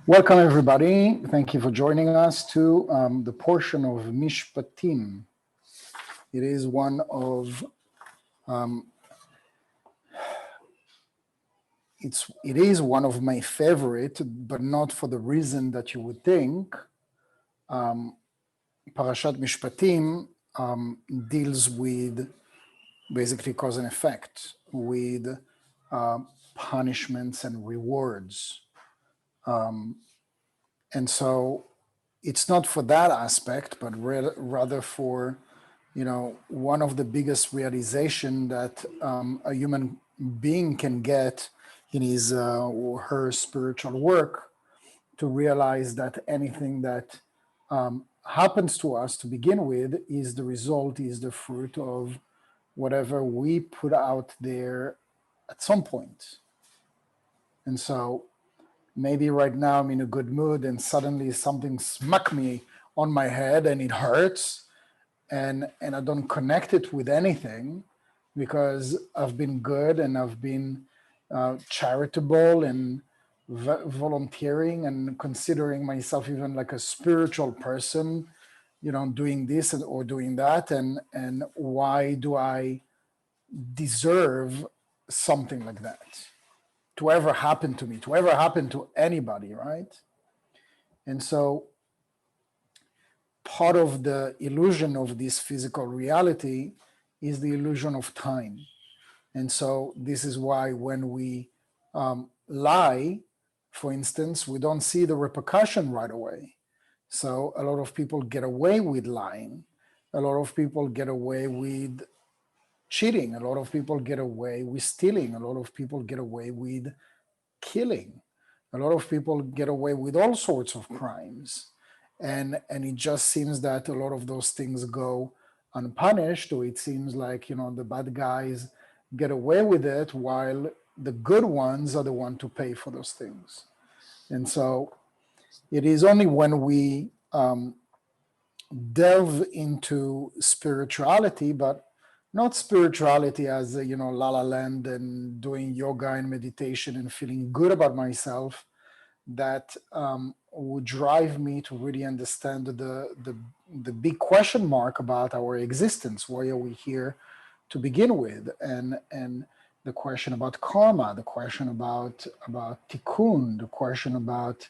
Welcome, everybody. Thank you for joining us to the portion of Mishpatim. It is one of it is one of my favorite, but not for the reason that you would think. Parashat Mishpatim deals with basically cause and effect, with punishments and rewards, and so it's not for that aspect, but rather for, one of the biggest realization that a human being can get in his or her spiritual work, to realize that anything that happens to us to begin with is the result, is the fruit of whatever we put out there at some point. And so maybe right now I'm in a good mood and suddenly something smack me on my head and it hurts, and I don't connect it with anything because I've been good and I've been charitable and volunteering and considering myself even like a spiritual person, doing this or doing that, and why do I deserve something like that to ever happen to me, to ever happen to anybody, right? And so part of the illusion of this physical reality is the illusion of time. And so this is why when we lie, for instance, we don't see the repercussion right away. So a lot of people get away with lying. A lot of people get away with cheating. A lot of people get away with stealing. A lot of people get away with killing. A lot of people get away with all sorts of crimes. And it just seems that a lot of those things go unpunished, or it seems like, the bad guys get away with it while the good ones are the one to pay for those things. And so it is only when we delve into spirituality, but not spirituality as La La Land and doing yoga and meditation and feeling good about myself, that would drive me to really understand the big question mark about our existence. Why are we here to begin with? And the question about karma, the question about tikkun, the question about,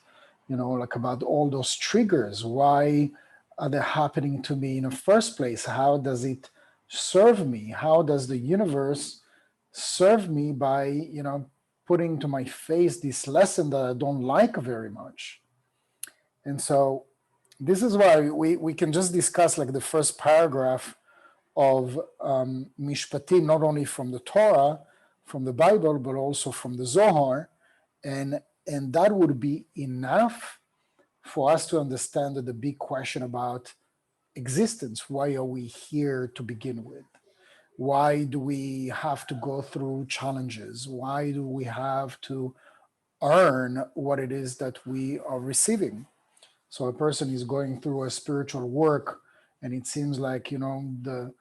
about all those triggers. Why are they happening to me in the first place? How does it serve me? How does the universe serve me by, putting to my face this lesson that I don't like very much? And so this is why we can just discuss like the first paragraph of Mishpatim, not only from the Torah, from the Bible, but also from the Zohar. And that would be enough for us to understand the big question about existence. Why are we here to begin with? Why do we have to go through challenges? Why do we have to earn what it is that we are receiving? So a person is going through a spiritual work, and it seems like, the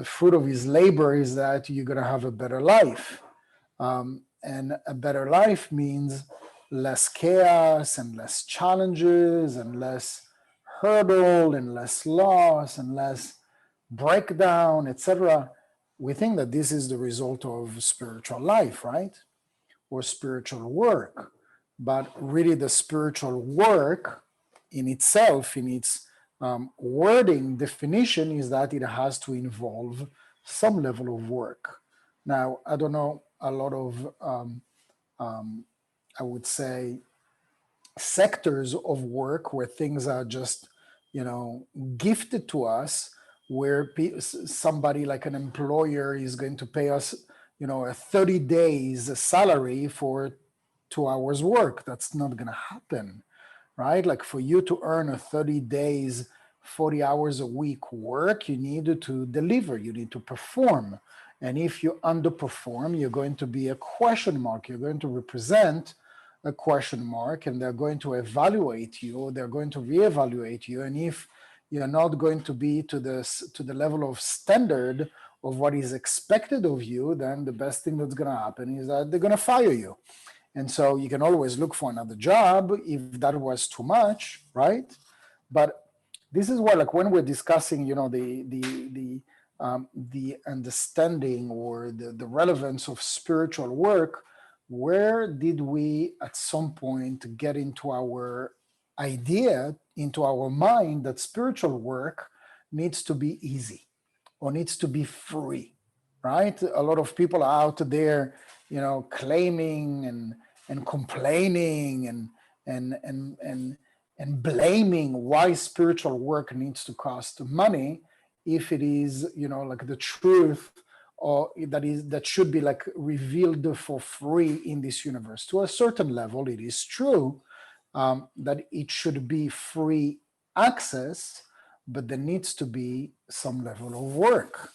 fruit of his labor is that you're going to have a better life. And a better life means less chaos and less challenges and less hurdle and less loss and less breakdown, etc. We think that this is the result of spiritual life, right? Or spiritual work. But really the spiritual work in itself, in its wording definition, is that it has to involve some level of work. Now, I don't know a lot of, I would say, sectors of work where things are just, gifted to us, where somebody like an employer is going to pay us, a 30 days salary for 2 hours work. That's not going to happen, right? Like for you to earn a 30 days, 40 hours a week work, you need to deliver, you need to perform. And if you underperform, you're going to be a question mark. You're going to represent a question mark, and they're going to evaluate you, they're going to reevaluate you. And if you're not going to be to the level of standard of what is expected of you, then the best thing that's going to happen is that they're going to fire you. And so you can always look for another job if that was too much, right? But this is why, like when we're discussing, the understanding or the relevance of spiritual work, where did we at some point get into our idea, into our mind that spiritual work needs to be easy or needs to be free, right? A lot of people are out there, claiming and complaining and blaming why spiritual work needs to cost money if it is, like the truth or that should be like revealed for free in this universe. To a certain level, it is true that it should be free access, but there needs to be some level of work.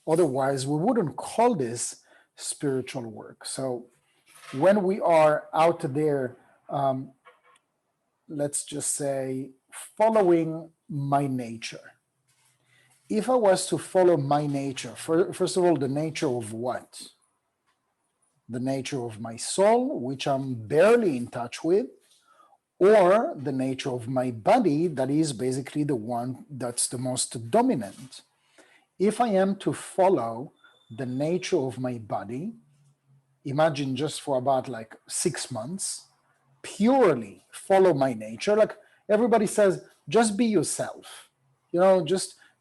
Otherwise, we wouldn't call this spiritual work. So when we are out there, let's just say, following my nature. If I was to follow my nature, first of all, the nature of what? The nature of my soul, which I'm barely in touch with, or the nature of my body, that is basically the one that's the most dominant. If I am to follow the nature of my body, imagine just for about like 6 months, purely follow my nature. Like everybody says, just be yourself.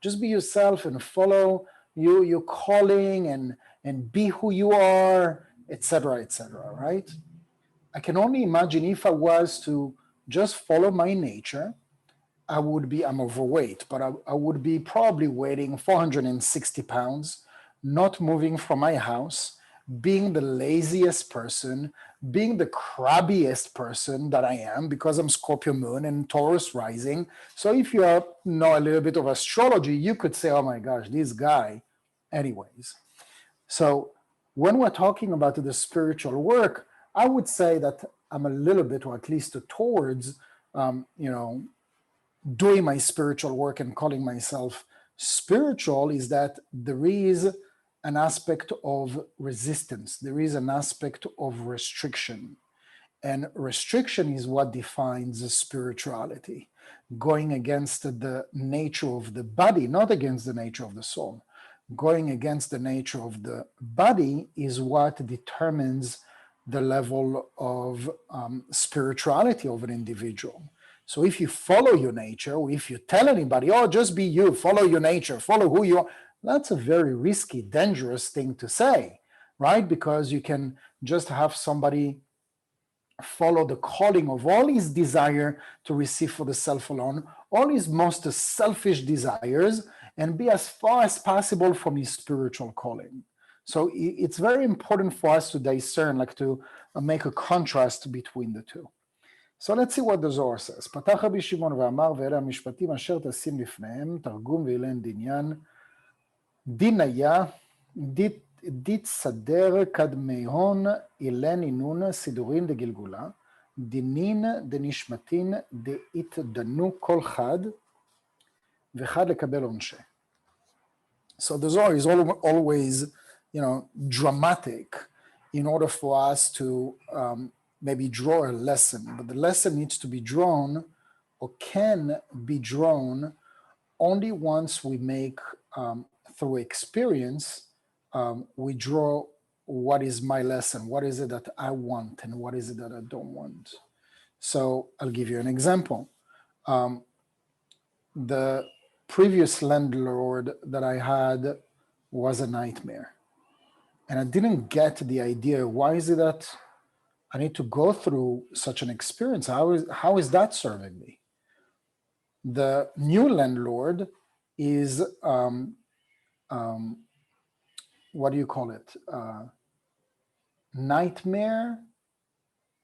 Just be yourself and follow your calling and be who you are, etc., right? I can only imagine if I was to just follow my nature, I'm overweight, but I would be probably weighing 460 pounds, not moving from my house, being the laziest person, being the crabbiest person that I am, because I'm Scorpio moon and Taurus rising. So if you know a little bit of astrology, you could say, oh my gosh, this guy. Anyways, so when we're talking about the spiritual work, I would say that I'm a little bit, or at least towards, doing my spiritual work and calling myself spiritual, is that there is an aspect of resistance. There is an aspect of restriction. And restriction is what defines spirituality, going against the nature of the body, not against the nature of the soul. Going against the nature of the body is what determines the level of spirituality of an individual. So if you follow your nature, or if you tell anybody, oh, just be you, follow your nature, follow who you are, that's a very risky, dangerous thing to say, right? Because you can just have somebody follow the calling of all his desire to receive for the self alone, all his most selfish desires, and be as far as possible from his spiritual calling. So it's very important for us to discern, like to make a contrast between the two. So let's see what the Zohar says. פתח רבי שמעון ואמר, ואלה המשפטים אשר תשים לפניהם, תרגום ואילן דניין, דין היה, דית סדר קדמיהון, אילן אינון, סידורין דגלגולה, דינין דנשמתין, דאית דנו כל חד, וחד לקבל עונשה. So the Zohar is always, dramatic in order for us to maybe draw a lesson, but the lesson needs to be drawn or can be drawn only once we make, through experience, we draw what is my lesson, what is it that I want and what is it that I don't want. So I'll give you an example. The previous landlord that I had was a nightmare. And I didn't get the idea, why is it that I need to go through such an experience? How is that serving me? The new landlord is, what do you call it? Nightmare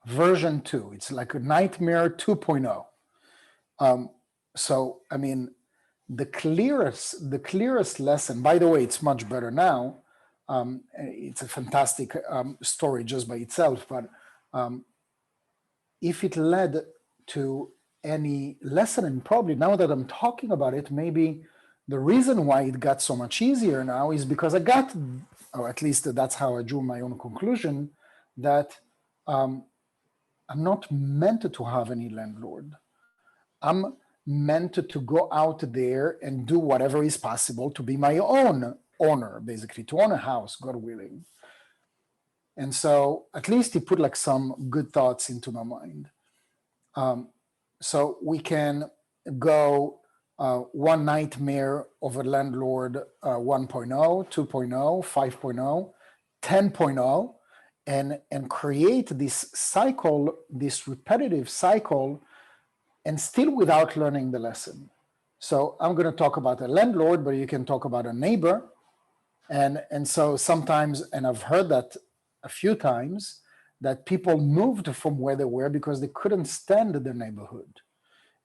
version 2. It's like a nightmare 2.0. So, I mean, the clearest lesson, by the way, it's much better now. It's a fantastic story just by itself, but if it led to any lesson, and probably now that I'm talking about it, maybe the reason why it got so much easier now is because or at least that's how I drew my own conclusion, that I'm not meant to have any landlord. I'm meant to go out there and do whatever is possible to be my own owner, basically, to own a house, God willing. And so at least he put like some good thoughts into my mind. So we can go one nightmare of a landlord 1.0, 2.0, 5.0, 10.0, and create this cycle, this repetitive cycle, and still without learning the lesson. So I'm going to talk about a landlord, but you can talk about a neighbor. And so sometimes, and I've heard that a few times, that people moved from where they were because they couldn't stand the neighborhood.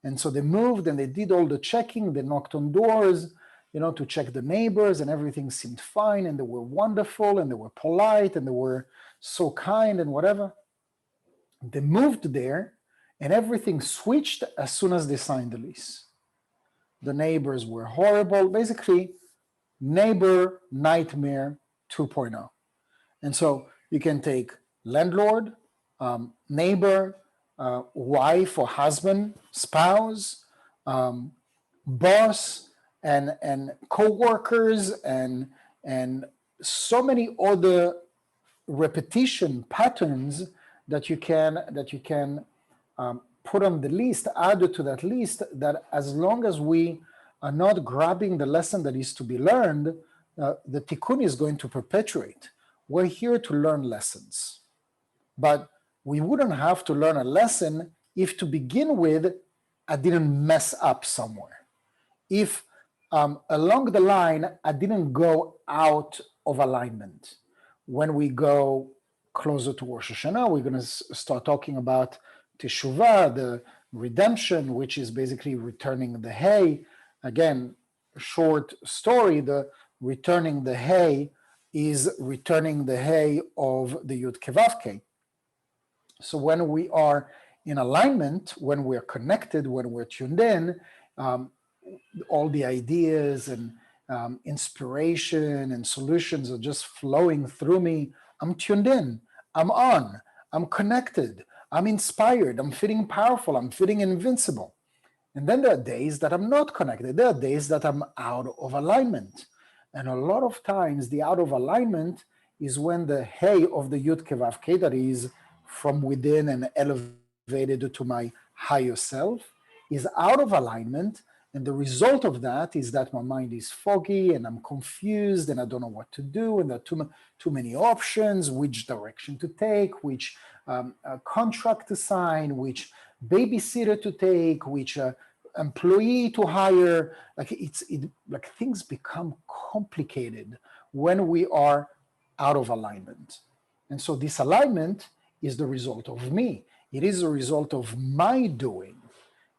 And so they moved and they did all the checking, they knocked on doors, to check the neighbors, and everything seemed fine, and they were wonderful, and they were polite, and they were so kind and whatever. They moved there, and everything switched as soon as they signed the lease. The neighbors were horrible, basically neighbor nightmare 2.0. And so you can take landlord, neighbor, wife or husband, spouse, boss, and co-workers, and so many other repetition patterns that you can put on the list, add to that list, that as long as we are not grabbing the lesson that is to be learned, the tikkun is going to perpetuate. We're here to learn lessons. But we wouldn't have to learn a lesson if to begin with, I didn't mess up somewhere. If along the line, I didn't go out of alignment. When we go closer to Rosh Hashanah, we're going to start talking about Teshuvah, the redemption, which is basically returning the hay. Again, short story, the returning the hay is returning the hay of the Yud Kevavke. So when we are in alignment, when we're connected, when we're tuned in, all the ideas and inspiration and solutions are just flowing through me. I'm tuned in, I'm on, I'm connected, I'm inspired, I'm feeling powerful, I'm feeling invincible. And then there are days that I'm not connected. There are days that I'm out of alignment. And a lot of times the out of alignment is when the hay of the Yud Kevavke, that is from within and elevated to my higher self, is out of alignment. And the result of that is that my mind is foggy and I'm confused and I don't know what to do. And there are too many options, which direction to take, which contract to sign, which babysitter to take, which employee to hire. Like things become complicated when we are out of alignment. And so this alignment is the result of me. It is a result of my doing.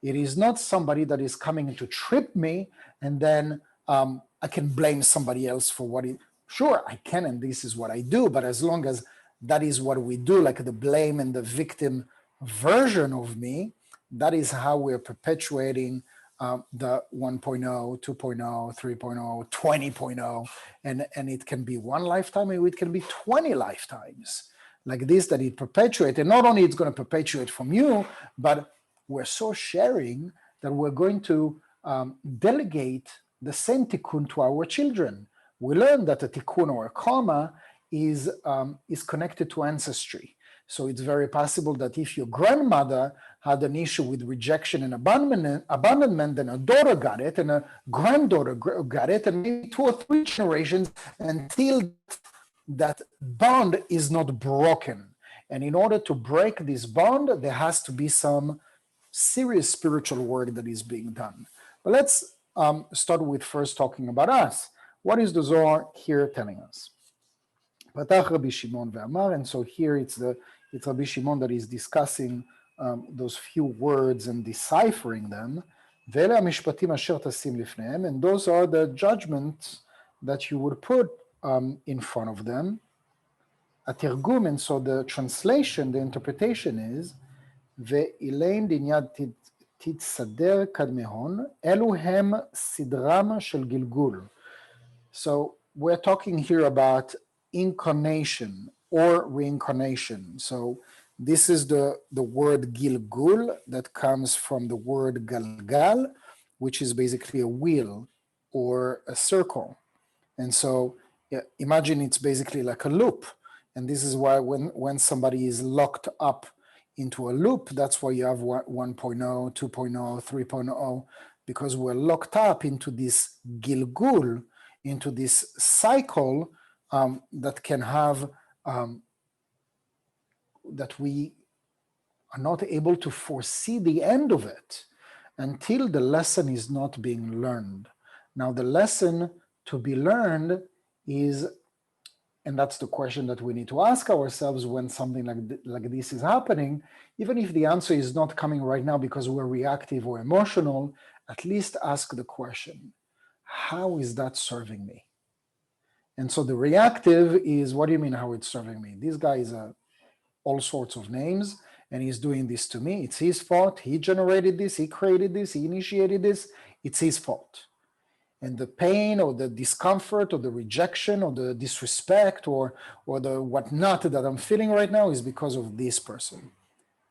It is not somebody that is coming to trip me and then I can blame somebody else for what it. Sure, I can, and this is what I do, but as long as that is what we do, like the blame and the victim version of me, that is how we're perpetuating the 1.0, 2.0, 3.0, 20.0, and it can be one lifetime, or it can be 20 lifetimes like this that it perpetuates. And not only it's going to perpetuate from you, but we're so sharing that we're going to delegate the same tikkun to our children. We learned that a tikkun or a karma is connected to ancestry. So it's very possible that if your grandmother had an issue with rejection and abandonment, then a daughter got it, and a granddaughter got it, and maybe 2 or 3 generations until that bond is not broken. And in order to break this bond, there has to be some serious spiritual work that is being done. But let's start with first talking about us. What is the Zohar here telling us? Patach Rabbi Shimon ve'amar, and so here it's Rabbi Shimon that is discussing those few words and deciphering them. Ve'ele hamishpatim asher tasim lifnehem, and those are the judgments that you would put in front of them. Atirgum, and so the translation, the interpretation is ואילן דניד תתסדר קדמהון, אלו הם סדרם של גלגול. So we're talking here about incarnation or reincarnation. So This is the word gilgul that comes from the word galgal, which is basically a wheel or a circle. And so imagine it's basically like a loop. And this is why when somebody is locked up into a loop, that's why you have 1.0, 2.0, 3.0, because we're locked up into this gilgul, into this cycle that can have, that we are not able to foresee the end of it until the lesson is not being learned. Now, the lesson to be learned is, and that's the question that we need to ask ourselves when something like this is happening, even if the answer is not coming right now because we're reactive or emotional, at least ask the question, how is that serving me? And so the reactive is, what do you mean how it's serving me? This guy is all sorts of names, and he's doing this to me. It's his fault. He generated this, he created this, he initiated this. It's his fault. And the pain or the discomfort or the rejection or the disrespect or the whatnot that I'm feeling right now is because of this person.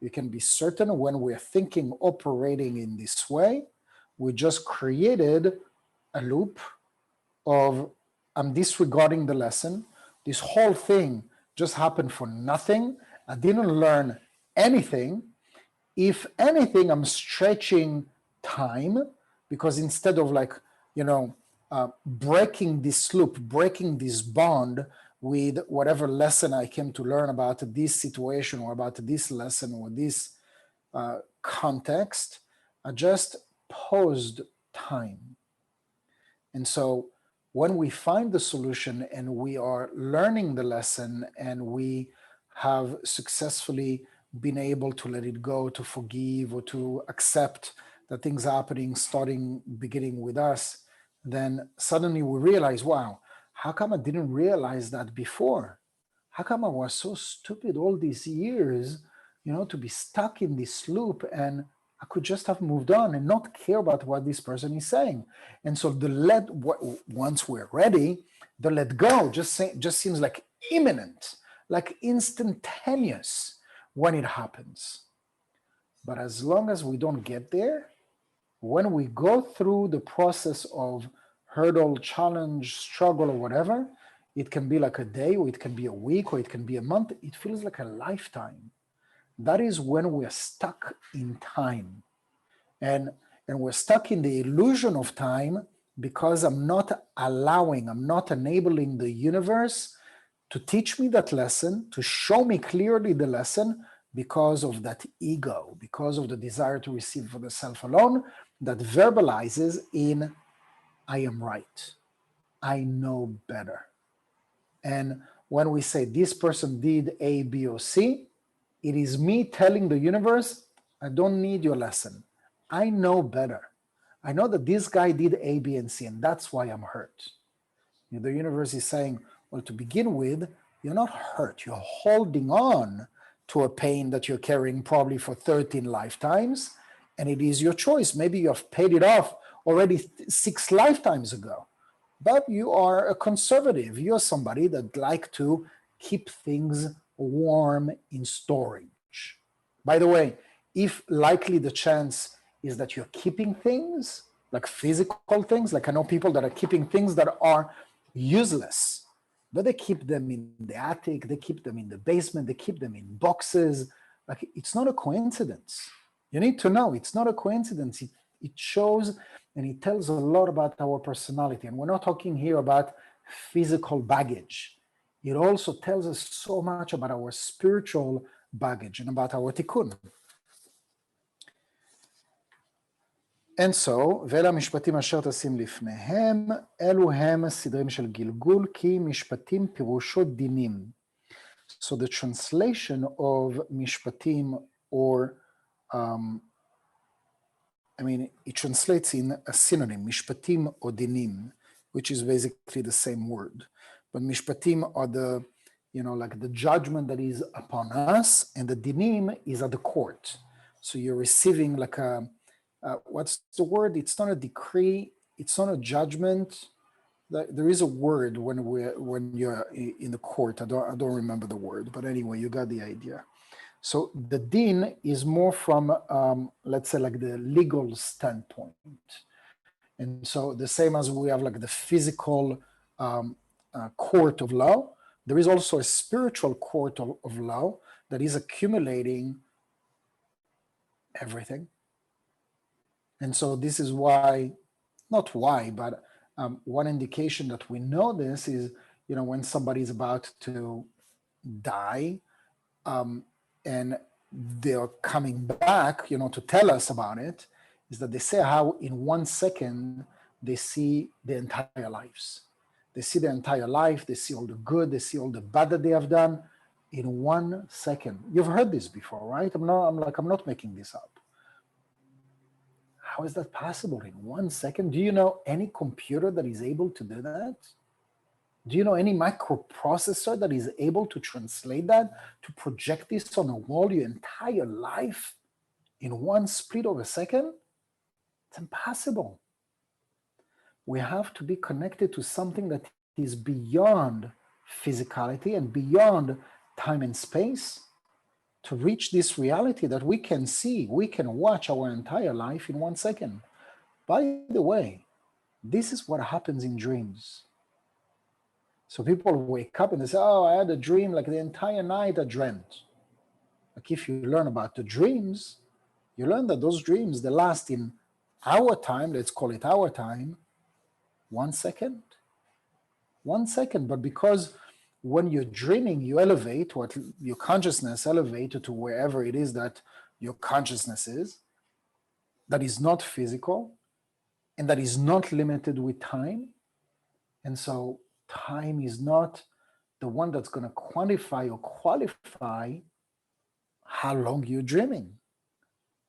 You can be certain when we're thinking, operating in this way, we just created a loop of I'm disregarding the lesson. This whole thing just happened for nothing. I didn't learn anything. If anything, I'm stretching time because instead of breaking this loop, breaking this bond with whatever lesson I came to learn about this situation or about this lesson or this context, I just paused time. And so when we find the solution and we are learning the lesson and we have successfully been able to let it go, to forgive, or to accept that things are happening, beginning with us, then suddenly we realize, wow, how come I didn't realize that before? How come I was so stupid all these years, to be stuck in this loop, and I could just have moved on and not care about what this person is saying. And so once we're ready, the let go just seems like imminent, like instantaneous when it happens. But as long as we don't get there, when we go through the process of hurdle, challenge, struggle, or whatever, it can be like a day, or it can be a week, or it can be a month. It feels like a lifetime. That is when we're stuck in time. And we're stuck in the illusion of time because I'm not enabling the universe to teach me that lesson, to show me clearly the lesson, because of that ego, because of the desire to receive for the self alone that verbalizes in, I am right, I know better. And when we say this person did A, B, or C, it is me telling the universe, I don't need your lesson. I know better. I know that this guy did A, B, and C, and that's why I'm hurt. The universe is saying, well, to begin with, you're not hurt. You're holding on to a pain that you're carrying probably for 13 lifetimes, and it is your choice. Maybe you have paid it off already 6 lifetimes ago, but you are a conservative. You're somebody that like to keep things warm in storage. By the way, if likely the chance is that you're keeping things, like physical things, like I know people that are keeping things that are useless, but they keep them in the attic, they keep them in the basement, they keep them in boxes. Like, it's not a coincidence. You need to know it's not a coincidence. It shows and it tells a lot about our personality. And we're not talking here about physical baggage. It also tells us so much about our spiritual baggage and about our tikkun. And so, ואלה המשפטים אשר תשים לפניהם, אלו הם סדרים של גלגול, כי משפטים פירושו דינים. So the translation of mishpatim, or it translates in a synonym, mishpatim or dinim, which is basically the same word. But mishpatim are the, like the judgment that is upon us, and the dinim is at the court. So you're receiving like a, what's the word? It's not a decree, it's not a judgment. There is a word when you're in the court. I don't remember the word, but anyway, you got the idea. So the din is more from, let's say, like the legal standpoint. And so the same as we have like the physical court of law, there is also a spiritual court of law that is accumulating everything. And so this is why, not why, but one indication that we know this is, when somebody is about to die, and they're coming back, to tell us about it, is that they say how in 1 second they see the entire lives. They see the entire life, they see all the good, they see all the bad that they have done in 1 second. You've heard this before, right? I'm not making this up. How is that possible in 1 second? Do you know any computer that is able to do that? Do you know any microprocessor that is able to translate that, to project this on a wall your entire life in one split of a second? It's impossible. We have to be connected to something that is beyond physicality and beyond time and space to reach this reality that we can see, we can watch our entire life in 1 second. By the way, this is what happens in dreams. So people wake up and they say, oh, I had a dream, like the entire night I dreamt. Like if you learn about the dreams, you learn that those dreams, they last in our time, let's call it our time, 1 second. 1 second, but because when you're dreaming, you elevate, what your consciousness elevates to wherever it is that your consciousness is, that is not physical, and that is not limited with time. And so time is not the one that's going to quantify or qualify how long you're dreaming.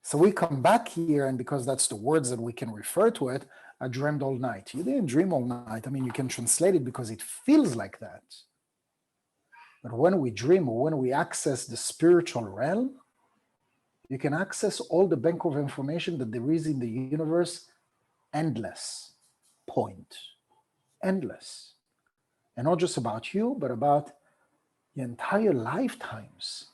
So we come back here, and because that's the words that we can refer to it, I dreamed all night. You didn't dream all night. I mean, you can translate it because it feels like that. But when we dream or when we access the spiritual realm, you can access all the bank of information that there is in the universe, endless point, endless. And not just about you, but about your entire lifetimes.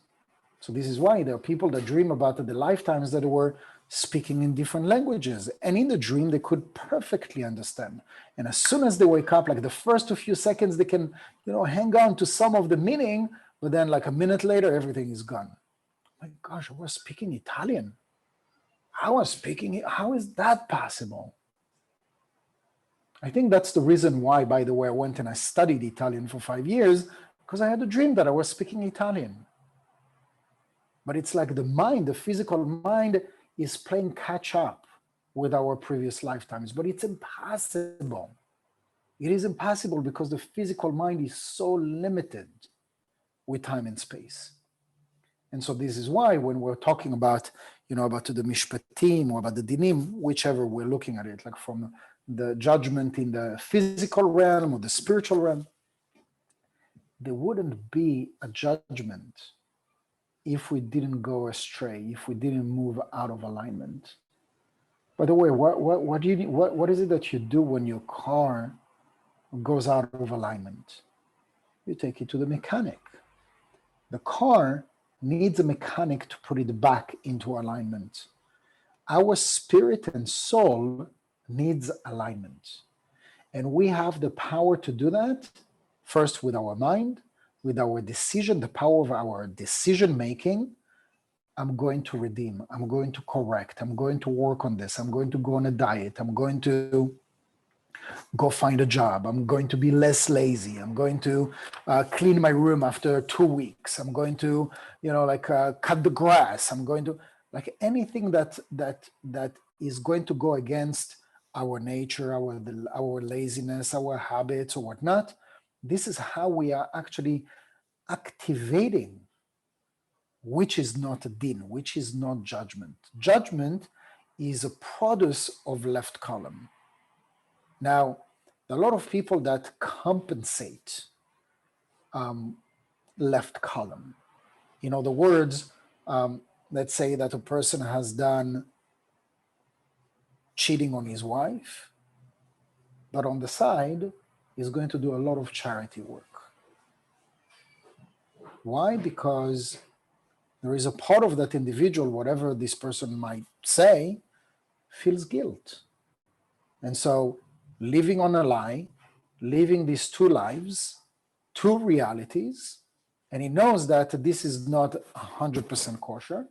So this is why there are people that dream about the lifetimes that were speaking in different languages. And in the dream, they could perfectly understand. And as soon as they wake up, like the first few seconds, they can, hang on to some of the meaning, but then like a minute later, everything is gone. My gosh, I was speaking Italian. How is that possible? I think that's the reason why, by the way, I went and I studied Italian for 5 years, because I had a dream that I was speaking Italian. But it's like the mind, the physical mind is playing catch up with our previous lifetimes, but it's impossible. It is impossible because the physical mind is so limited with time and space. And so this is why when we're talking about, about the mishpatim or about the dinim, whichever we're looking at it, like from the judgment in the physical realm or the spiritual realm, there wouldn't be a judgment if we didn't go astray, if we didn't move out of alignment. By the way, what is it that you do when your car goes out of alignment? You take it to the mechanic. The car needs a mechanic to put it back into alignment. Our spirit and soul needs alignment. And we have the power to do that, first with our mind, with our decision, the power of our decision making. I'm going to redeem, I'm going to correct, I'm going to work on this, I'm going to go on a diet, I'm going to go find a job, I'm going to be less lazy, I'm going to clean my room after 2 weeks, I'm going to, cut the grass, I'm going to, like anything that is going to go against our nature, our laziness, our habits or whatnot. This is how we are actually activating, which is not a din, which is not judgment. Judgment is a produce of left column. Now, there are a lot of people that compensate left column. In other words, let's say that a person has done cheating on his wife, but on the side, he's going to do a lot of charity work. Why? Because there is a part of that individual, whatever this person might say, feels guilt. And so living on a lie, living these two lives, two realities, and he knows that this is not 100% kosher,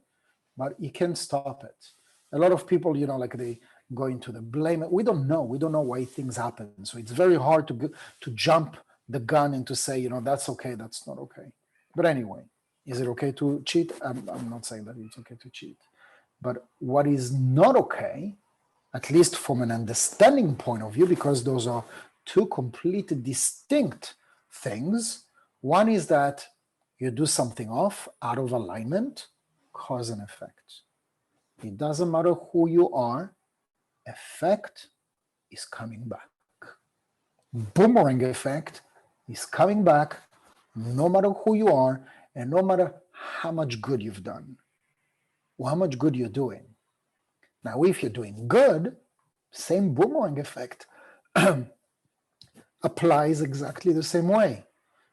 but he can stop it. A lot of people, like they go into the blame. We don't know why things happen. So it's very hard to jump the gun and to say, that's okay, that's not okay. But anyway, is it okay to cheat? I'm not saying that it's okay to cheat. But what is not okay, at least from an understanding point of view, because those are two completely distinct things. One is that you do something off, out of alignment, cause and effect. It doesn't matter who you are, effect is coming back. Boomerang effect is coming back no matter who you are and no matter how much good you've done or how much good you're doing. Now, if you're doing good, same boomerang effect applies exactly the same way.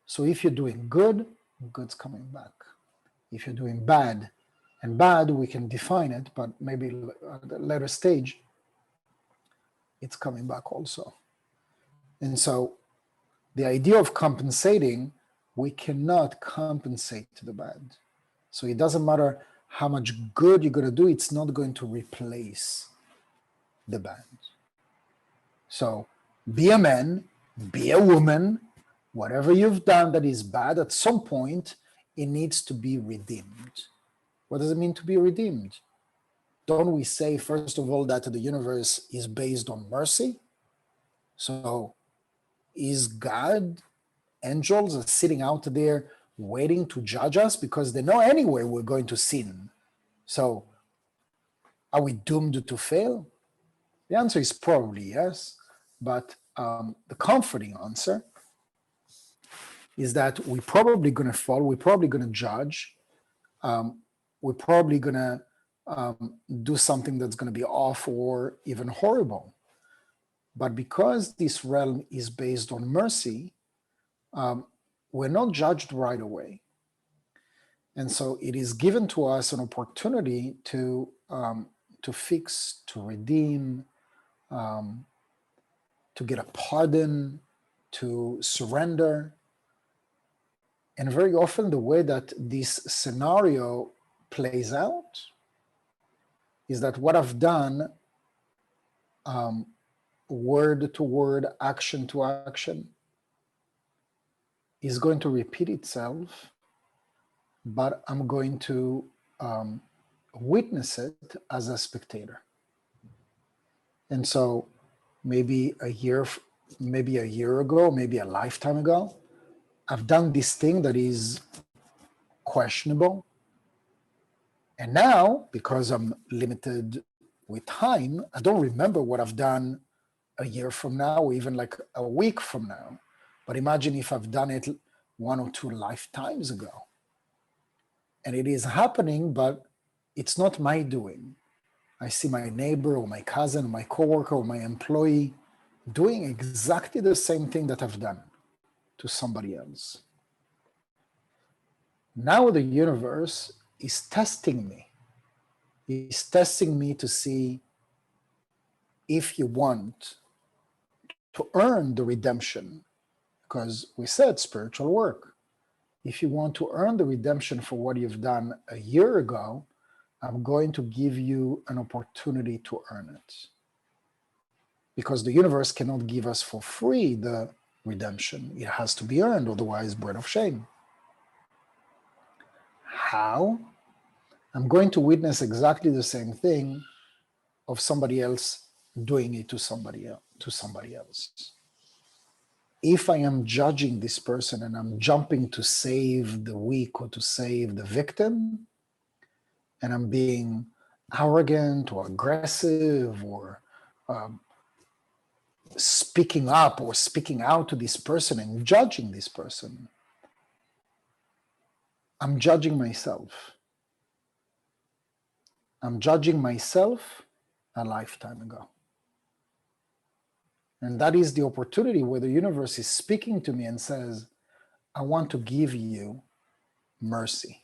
So if you're doing good, good's coming back. If you're doing bad, and bad, we can define it, but maybe at a later stage, it's coming back also. And so the idea of compensating, we cannot compensate the bad. So it doesn't matter how much good you're going to do, it's not going to replace the bad. So be a man, be a woman, whatever you've done that is bad, at some point, it needs to be redeemed. What does it mean to be redeemed? Don't we say, first of all, that the universe is based on mercy? So is God, angels are sitting out there waiting to judge us because they know anyway we're going to sin. So are we doomed to fail? The answer is probably yes, but the comforting answer is that we're probably going to fall, we're probably going to judge, we're probably going to do something that's going to be off or even horrible. But because this realm is based on mercy, we're not judged right away. And so it is given to us an opportunity to fix, to redeem, to get a pardon, to surrender. And very often the way that this scenario plays out is that what I've done, word to word, action to action, is going to repeat itself, but I'm going to witness it as a spectator. And so maybe a year ago, maybe a lifetime ago, I've done this thing that is questionable. And now, because I'm limited with time, I don't remember what I've done a year from now, or even like a week from now. But imagine if I've done it 1 or 2 lifetimes ago. And it is happening, but it's not my doing. I see my neighbor or my cousin or my coworker or my employee doing exactly the same thing that I've done to somebody else. Now the universe is testing me. It's testing me to see if you want to earn the redemption, because we said spiritual work. If you want to earn the redemption for what you've done a year ago, I'm going to give you an opportunity to earn it. Because the universe cannot give us for free the redemption. It has to be earned, otherwise bread of shame. How? I'm going to witness exactly the same thing of somebody else doing it to somebody else. If I am judging this person and I'm jumping to save the weak or to save the victim, and I'm being arrogant or aggressive or speaking up or speaking out to this person and judging this person, I'm judging myself. I'm judging myself a lifetime ago. And that is the opportunity where the universe is speaking to me and says, I want to give you mercy.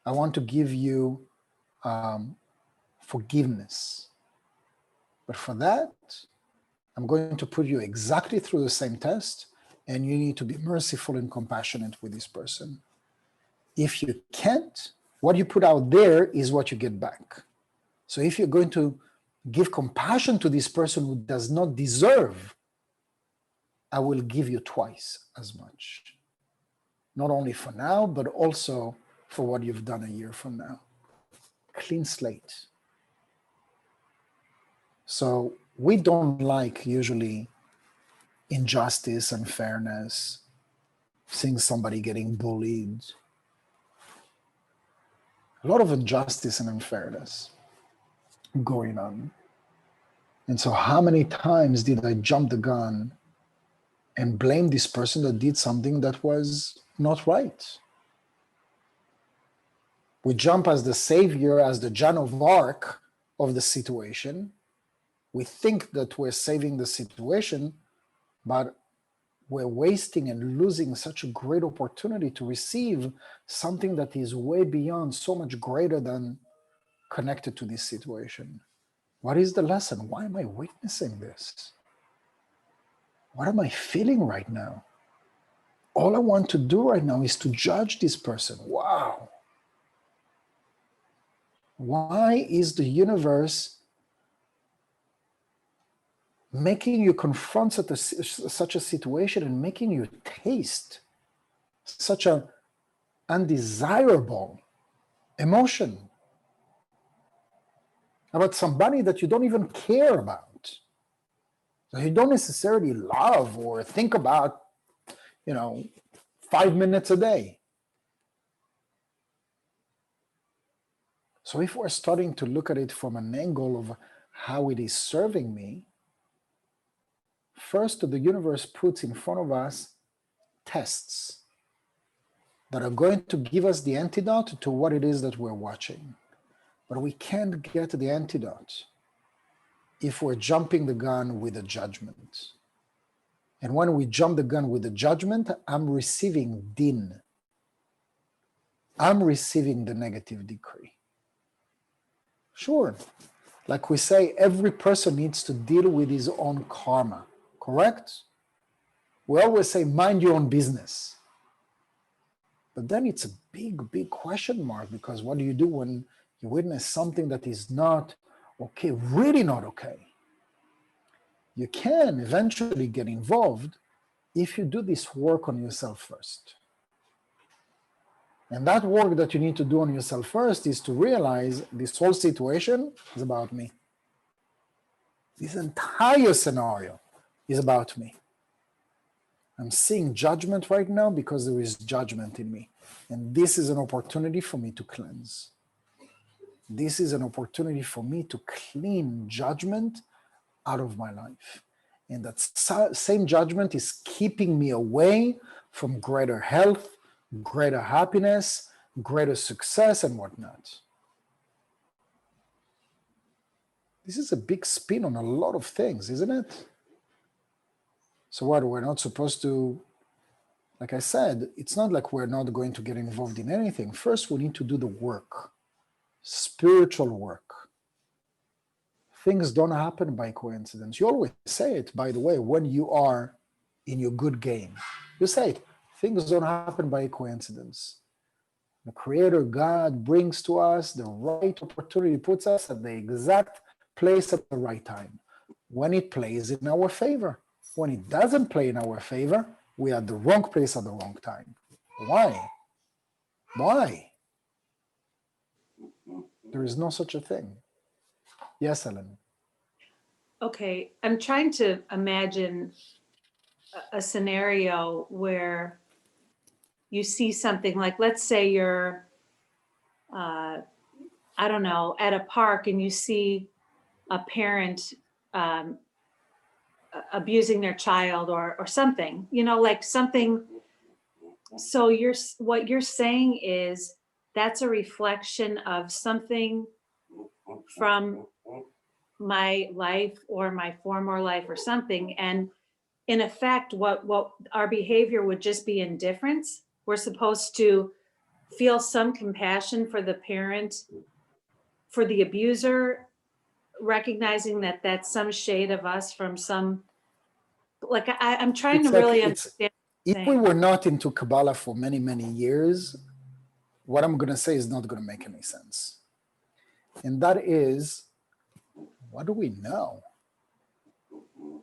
I want to give you forgiveness. But for that, I'm going to put you exactly through the same test, and you need to be merciful and compassionate with this person. If you can't, what you put out there is what you get back. So if you're going to give compassion to this person who does not deserve, I will give you twice as much. Not only for now, but also for what you've done a year from now. Clean slate. So we don't like usually injustice, unfairness, seeing somebody getting bullied. A lot of injustice and unfairness going on. And so how many times did I jump the gun and blame this person that did something that was not right? We jump as the savior, as the Joan of Arc of the situation. We think that we're saving the situation, but we're wasting and losing such a great opportunity to receive something that is way beyond, so much greater than connected to this situation. What is the lesson? Why am I witnessing this? What am I feeling right now? All I want to do right now is to judge this person. Wow. Why is the universe making you confront such a situation and making you taste such an undesirable emotion about somebody that you don't even care about, that you don't necessarily love or think about, 5 minutes a day? So if we're starting to look at it from an angle of how it is serving me, first the universe puts in front of us tests that are going to give us the antidote to what it is that we're watching. But we can't get the antidote if we're jumping the gun with a judgment. And when we jump the gun with a judgment, I'm receiving din. I'm receiving the negative decree. Sure, like we say, every person needs to deal with his own karma, correct? We always say, mind your own business. But then it's a big, big question mark, because what do you do when you witness something that is not okay, really not okay? You can eventually get involved if you do this work on yourself first. And that work that you need to do on yourself first is to realize this whole situation is about me. This entire scenario is about me. I'm seeing judgment right now because there is judgment in me. And this is an opportunity for me to cleanse. This is an opportunity for me to clean judgment out of my life. And that same judgment is keeping me away from greater health, greater happiness, greater success, and whatnot. This is a big spin on a lot of things, isn't it? So what, we're not supposed to, like I said, it's not like we're not going to get involved in anything. First, we need to do the work, spiritual work. Things don't happen by coincidence. You always say it, by the way, when you are in your good game. You say it, things don't happen by coincidence. The Creator God brings to us the right opportunity, puts us at the exact place at the right time, when it plays in our favor. When it doesn't play in our favor, we are at the wrong place at the wrong time. Why? Why? There is no such a thing. Yes, Ellen. Okay, I'm trying to imagine a scenario where you see something like, let's say you're, I don't know, at a park and you see a parent abusing their child or something, like something. So what you're saying is that's a reflection of something from my life or my former life or something. And in effect, what our behavior would just be indifference. We're supposed to feel some compassion for the parent, for the abuser, recognizing that that's some shade of us from some, like, I'm trying to It's like really it's understand what if you're we saying. were not into Kabbalah for many, many years, what I'm gonna say is not gonna make any sense. And that is, what do we know?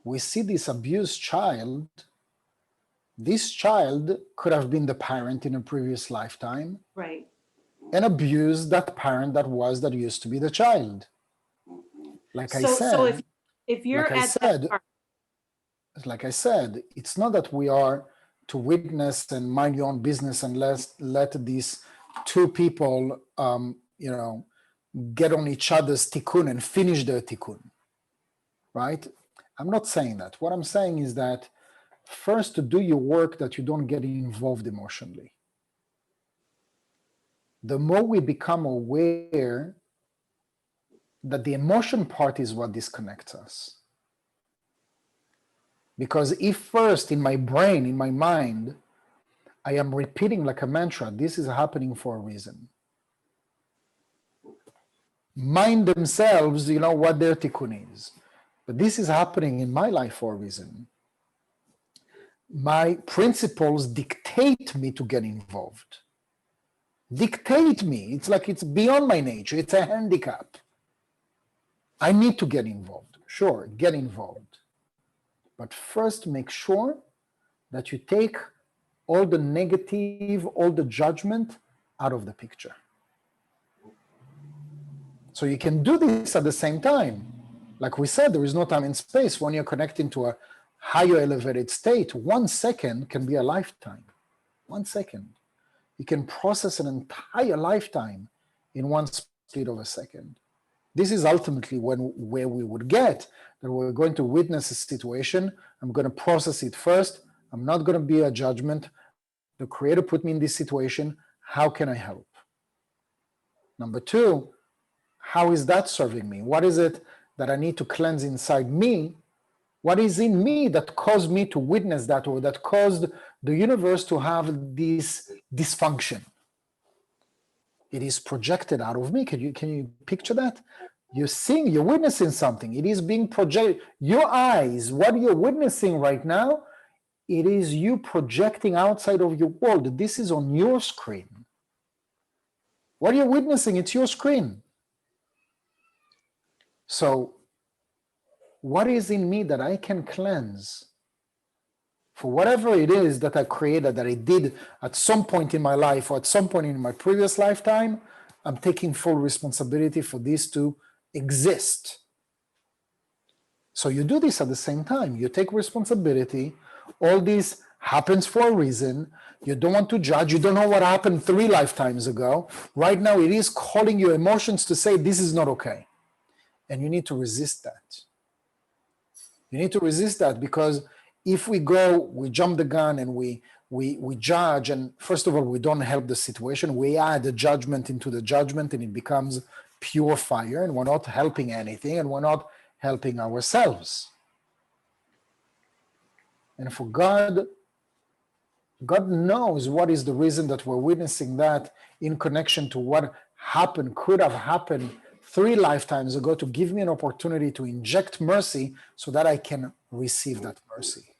We see this abused child. This child could have been the parent in a previous lifetime Right. and abused that parent that used to be the child. Like I said, If you're like I at that said, part, like I said, it's not that we are to witness and mind your own business and let these two people, get on each other's tikkun and finish their tikkun, right? I'm not saying that. What I'm saying is that first to do your work that you don't get involved emotionally. The more we become aware that the emotion part is what disconnects us. Because if first in my brain, in my mind, I am repeating like a mantra, this is happening for a reason. Mind themselves, what their tikkun is. But this is happening in my life for a reason. My principles dictate me to get involved. Dictate me. It's like it's beyond my nature. It's a handicap. I need to get involved. Sure, get involved. But first make sure that you take all the negative, all the judgment out of the picture. So you can do this at the same time. Like we said, there is no time and space. When you're connecting to a higher elevated state, 1 second can be a lifetime. 1 second. You can process an entire lifetime in one split of a second. This is ultimately where we would get that we're going to witness a situation. I'm going to process it first. I'm not going to be a judgment. The Creator put me in this situation. How can I help? Number two, how is that serving me? What is it that I need to cleanse inside me? What is in me that caused me to witness that, or that caused the universe to have this dysfunction? It is projected out of me. Can you picture that? You're seeing, you're witnessing something. It is being projected. Your eyes, what you're witnessing right now, it is you projecting outside of your world. This is on your screen. What you're witnessing, it's your screen. So what is in me that I can cleanse for whatever it is that I created, that I did at some point in my life or at some point in my previous lifetime? I'm taking full responsibility for this to exist. So you do this at the same time. You take responsibility. All this happens for a reason. You don't want to judge. You don't know what happened 3 lifetimes ago. Right now, it is calling your emotions to say, this is not okay. And you need to resist that. You need to resist that, because if we jump the gun and we judge, and first of all, we don't help the situation. We add a judgment into the judgment, and it becomes pure fire, and we're not helping anything, and we're not helping ourselves. And for God knows what is the reason that we're witnessing that in connection to what happened, could have happened 3 lifetimes ago, to give me an opportunity to inject mercy so that I can receive that mercy.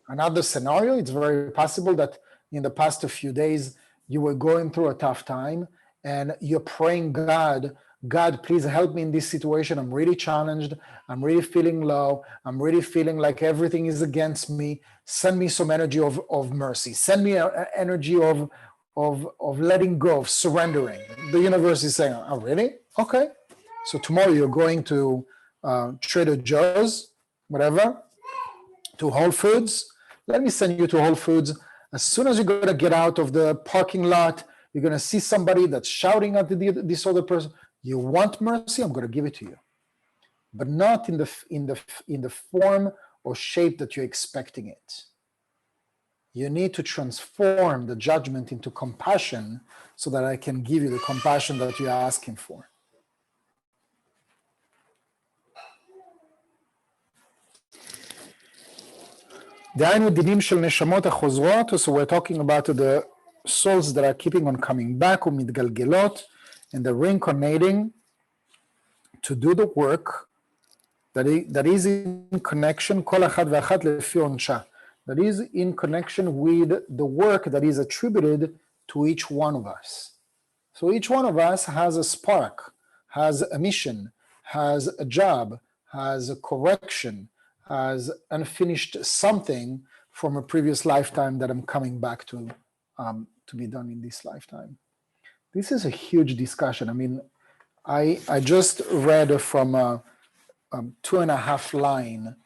Another scenario, it's very possible that in the past few days, you were going through a tough time and you're praying, God, please help me in this situation. I'm really challenged. I'm really feeling low. I'm really feeling like everything is against me. Send me some energy of mercy. Send me an energy of letting go, of surrendering. The universe is saying, oh, really? Okay. So tomorrow you're going to Trader Joe's, whatever, to Whole Foods. Let me send you to Whole Foods. As soon as you're going to get out of the parking lot, you're going to see somebody that's shouting at this other person. You want mercy? I'm going to give it to you, but not in the form or shape that you're expecting it. You need to transform the judgment into compassion so that I can give you the compassion that you're asking for. דהיינו דינים של נשמות החוזרות, so we're talking about the souls that are keeping on coming back, ומתגלגלות, and they're reincarnating to do the work that is in connection, כל אחת ואחת לפי עונשה, that is in connection with the work that is attributed to each one of us. So each one of us has a spark, has a mission, has a job, has a correction, has unfinished something from a previous lifetime that I'm coming back to be done in this lifetime. This is a huge discussion. I mean, I just read from a 2.5 line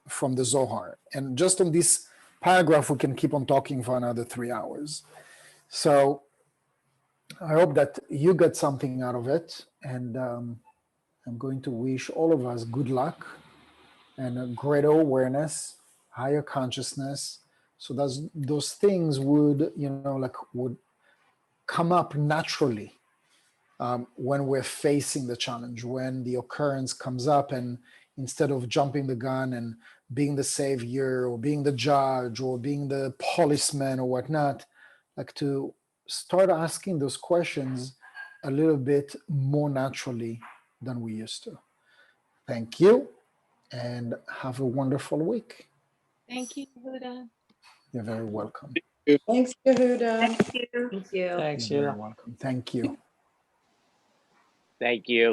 from the Zohar. And just on this paragraph, we can keep on talking for another 3 hours. So I hope that you get something out of it. And I'm going to wish all of us good luck and a greater awareness, higher consciousness. So those things would, would come up naturally when we're facing the challenge, when the occurrence comes up, and instead of jumping the gun and being the savior or being the judge or being the policeman or whatnot, like to start asking those questions a little bit more naturally than we used to. Thank you and have a wonderful week. Thank you, Yehuda. You're very welcome. Thanks, Yehuda. Thank you. Thanks, You're very Yehuda. welcome. Thank you. Thank you.